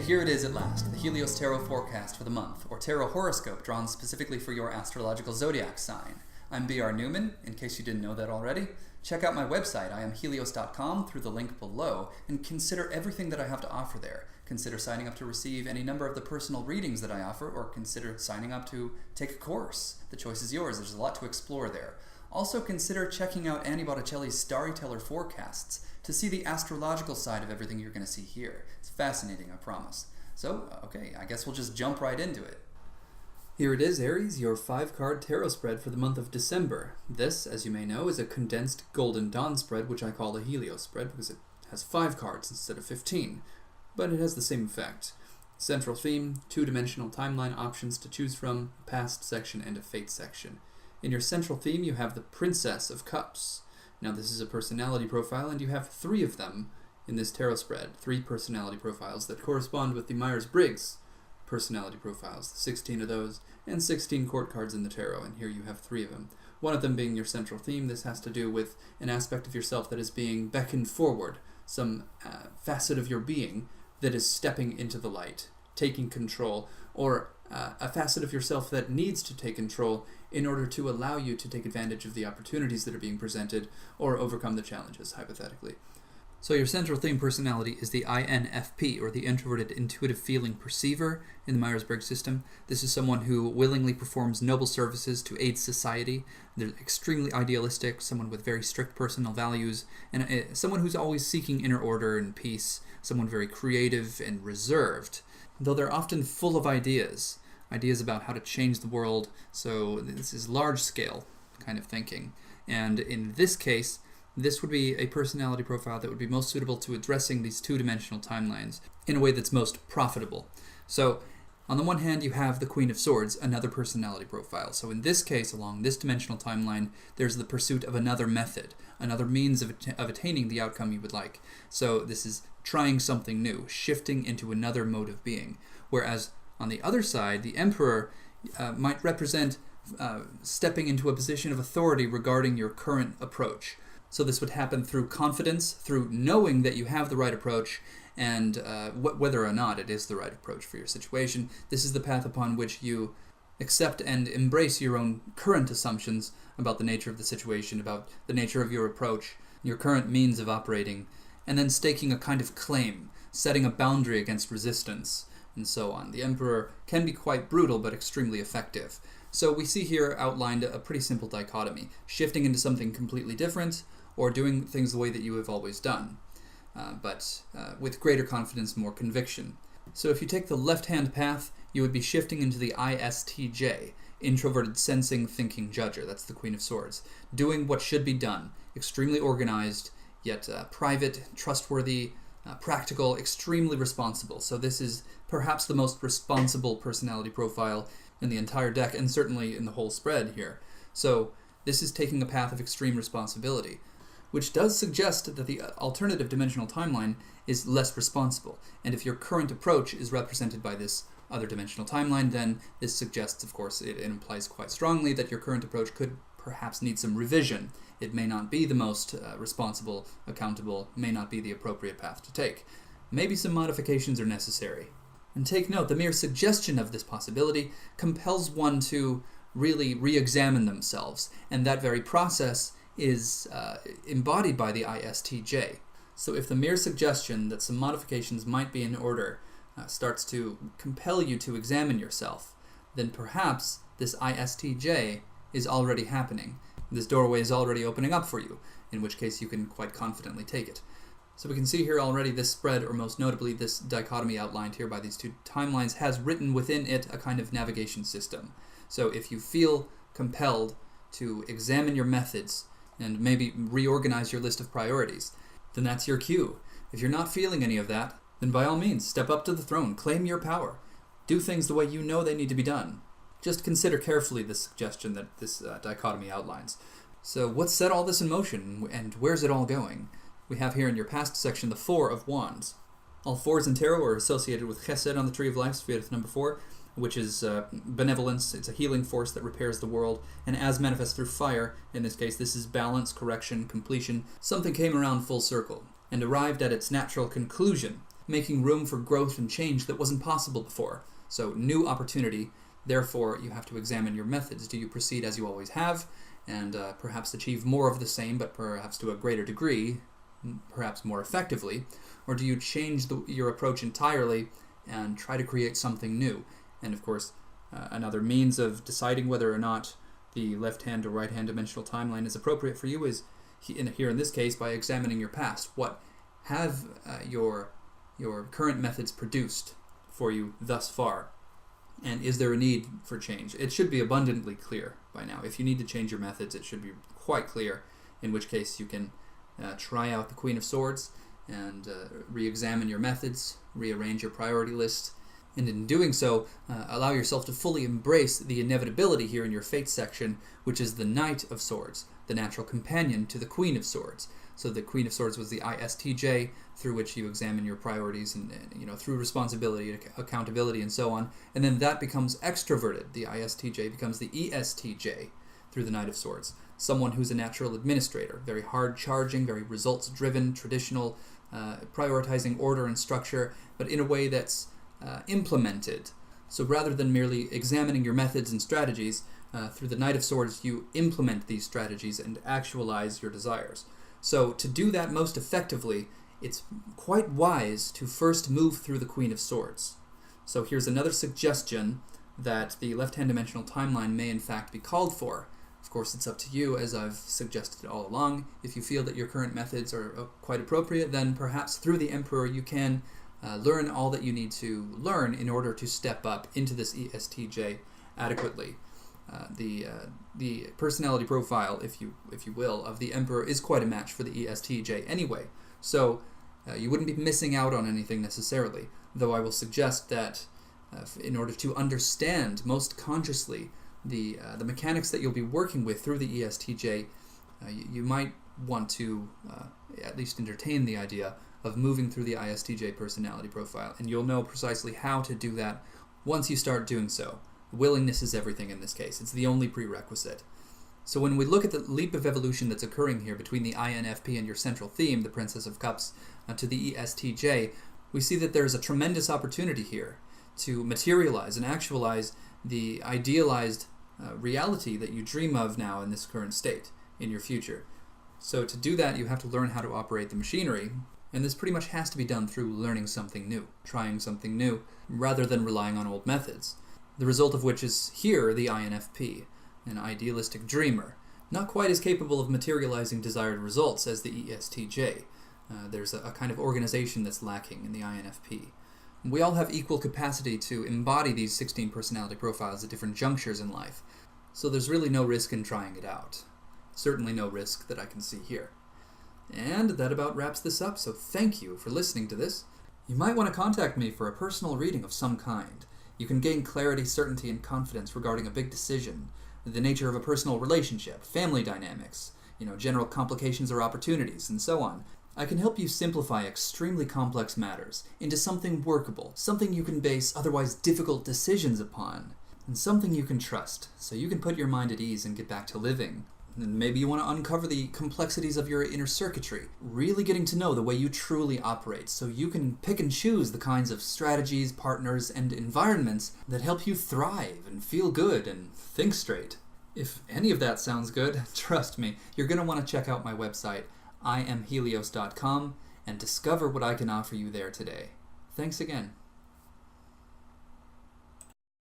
here it is at last, the Helios Tarot forecast for the month, or Tarot Horoscope drawn specifically for your astrological zodiac sign. I'm B.R. Newman, in case you didn't know that already. Check out my website, iamhelios.com, through the link below, and consider everything that I have to offer there. Consider signing up to receive any number of the personal readings that I offer, or consider signing up to take a course. The choice is yours. There's a lot to explore there. Also consider checking out Annie Botticelli's Storyteller forecasts to see the astrological side of everything you're going to see here. It's fascinating, I promise. So, okay, I guess we'll just jump right into it. Here it is, Aries, your 5-card tarot spread for the month of December. This, as you may know, is a condensed Golden Dawn spread, which I call a Helios spread because it has 5 cards instead of 15. But it has the same effect. Central theme, 2-dimensional timeline options to choose from, a past section and a fate section. In your central theme, you have the Princess of Cups. Now, this is a personality profile, and you have 3 of them in this tarot spread. 3 personality profiles that correspond with the Myers-Briggs personality profiles, 16 of those, and 16 court cards in the tarot, and here you have 3 of them. One of them being your central theme. This has to do with an aspect of yourself that is being beckoned forward, some facet of your being that is stepping into the light, taking control, or a facet of yourself that needs to take control in order to allow you to take advantage of the opportunities that are being presented or overcome the challenges, hypothetically. So your central theme personality is the INFP, or the Introverted Intuitive Feeling Perceiver in the Myers-Briggs system. This is someone who willingly performs noble services to aid society. They're extremely idealistic, someone with very strict personal values, and someone who's always seeking inner order and peace, someone very creative and reserved, though they're often full of ideas about how to change the world. So this is large-scale kind of thinking. And in this case, this would be a personality profile that would be most suitable to addressing these 2-dimensional timelines in a way that's most profitable. So, on the one hand, you have the Queen of Swords, another personality profile. So in this case, along this dimensional timeline, there's the pursuit of another method, another means of attaining the outcome you would like. So this is trying something new, shifting into another mode of being. Whereas, on the other side, the Emperor might represent stepping into a position of authority regarding your current approach. So this would happen through confidence, through knowing that you have the right approach, and whether or not it is the right approach for your situation. This is the path upon which you accept and embrace your own current assumptions about the nature of the situation, about the nature of your approach, your current means of operating, and then staking a kind of claim, setting a boundary against resistance, and so on. The Emperor can be quite brutal, but extremely effective. So we see here outlined a pretty simple dichotomy, shifting into something completely different, or doing things the way that you have always done, but with greater confidence, more conviction. So if you take the left-hand path, you would be shifting into the ISTJ, Introverted Sensing Thinking Judger. That's the Queen of Swords. Doing what should be done, extremely organized, yet private, trustworthy, practical, extremely responsible. So this is perhaps the most responsible personality profile in the entire deck, and certainly in the whole spread here. So this is taking a path of extreme responsibility, which does suggest that the alternative dimensional timeline is less responsible. And if your current approach is represented by this other dimensional timeline, then this suggests, of course, it implies quite strongly that your current approach could perhaps need some revision. It may not be the most responsible, accountable, may not be the appropriate path to take. Maybe some modifications are necessary. And take note, the mere suggestion of this possibility compels one to really re-examine themselves, and that very process is embodied by the ISTJ. So if the mere suggestion that some modifications might be in order starts to compel you to examine yourself, then perhaps this ISTJ is already happening. This doorway is already opening up for you, in which case you can quite confidently take it. So we can see here already this spread, or most notably this dichotomy outlined here by these 2 timelines, has written within it a kind of navigation system. So if you feel compelled to examine your methods and maybe reorganize your list of priorities, then that's your cue. If you're not feeling any of that, then by all means, step up to the throne, claim your power, do things the way you know they need to be done. Just consider carefully the suggestion that this dichotomy outlines. So what's set all this in motion, and where's it all going? We have here in your past section the 4 of Wands. All 4s in tarot are associated with Chesed on the Tree of Life, Sphere number 4, which is benevolence. It's a healing force that repairs the world, and as manifest through fire, in this case this is balance, correction, completion. Something came around full circle and arrived at its natural conclusion. making room for growth and change that wasn't possible before. So new opportunity, therefore you have to examine your methods. Do you proceed as you always have and perhaps achieve more of the same, but perhaps to a greater degree, perhaps more effectively? Or do you change your approach entirely and try to create something new? And of course, another means of deciding whether or not the left-hand or right-hand dimensional timeline is appropriate for you is, here in this case, by examining your past. What have your current methods produced for you thus far? And is there a need for change? It should be abundantly clear by now. If you need to change your methods, it should be quite clear, in which case you can try out the Queen of Swords and re-examine your methods, rearrange your priority list, and in doing so, allow yourself to fully embrace the inevitability here in your fate section, which is the Knight of Swords, the natural companion to the Queen of Swords. So the Queen of Swords was the ISTJ, through which you examine your priorities and through responsibility, accountability, and so on. And then that becomes extroverted. The ISTJ becomes the ESTJ through the Knight of Swords. Someone who's a natural administrator, very hard-charging, very results-driven, traditional, prioritizing order and structure, but in a way that's implemented. So rather than merely examining your methods and strategies, through the Knight of Swords, you implement these strategies and actualize your desires. So to do that most effectively, it's quite wise to first move through the Queen of Swords. So here's another suggestion that the left-hand dimensional timeline may in fact be called for. Of course, it's up to you, as I've suggested all along. If you feel that your current methods are quite appropriate, then perhaps through the Emperor you can learn all that you need to learn in order to step up into this ESTJ adequately. The personality profile, if you will, of the Emperor is quite a match for the ESTJ anyway. So you wouldn't be missing out on anything necessarily, though I will suggest that in order to understand most consciously the mechanics that you'll be working with through the ESTJ, you might want to at least entertain the idea of moving through the ISTJ personality profile, and you'll know precisely how to do that once you start doing so. Willingness is everything in this case. It's the only prerequisite. So when we look at the leap of evolution that's occurring here between the INFP and your central theme, the Princess of Cups, to the ESTJ, we see that there's a tremendous opportunity here to materialize and actualize the idealized reality that you dream of now in this current state in your future. So to do that, you have to learn how to operate the machinery, and this pretty much has to be done through learning something new, trying something new, rather than relying on old methods. The result of which is here the INFP, an idealistic dreamer, not quite as capable of materializing desired results as the ESTJ. There's a kind of organization that's lacking in the INFP. We all have equal capacity to embody these 16 personality profiles at different junctures in life, so there's really no risk in trying it out. Certainly no risk that I can see here. And that about wraps this up, so thank you for listening to this. You might want to contact me for a personal reading of some kind. You can gain clarity, certainty, and confidence regarding a big decision, the nature of a personal relationship, family dynamics, general complications or opportunities, and so on. I can help you simplify extremely complex matters into something workable, something you can base otherwise difficult decisions upon, and something you can trust, so you can put your mind at ease and get back to living. And maybe you want to uncover the complexities of your inner circuitry, really getting to know the way you truly operate, so you can pick and choose the kinds of strategies, partners, and environments that help you thrive and feel good and think straight. If any of that sounds good, trust me, you're going to want to check out my website, IamHelios.com, and discover what I can offer you there today. Thanks again.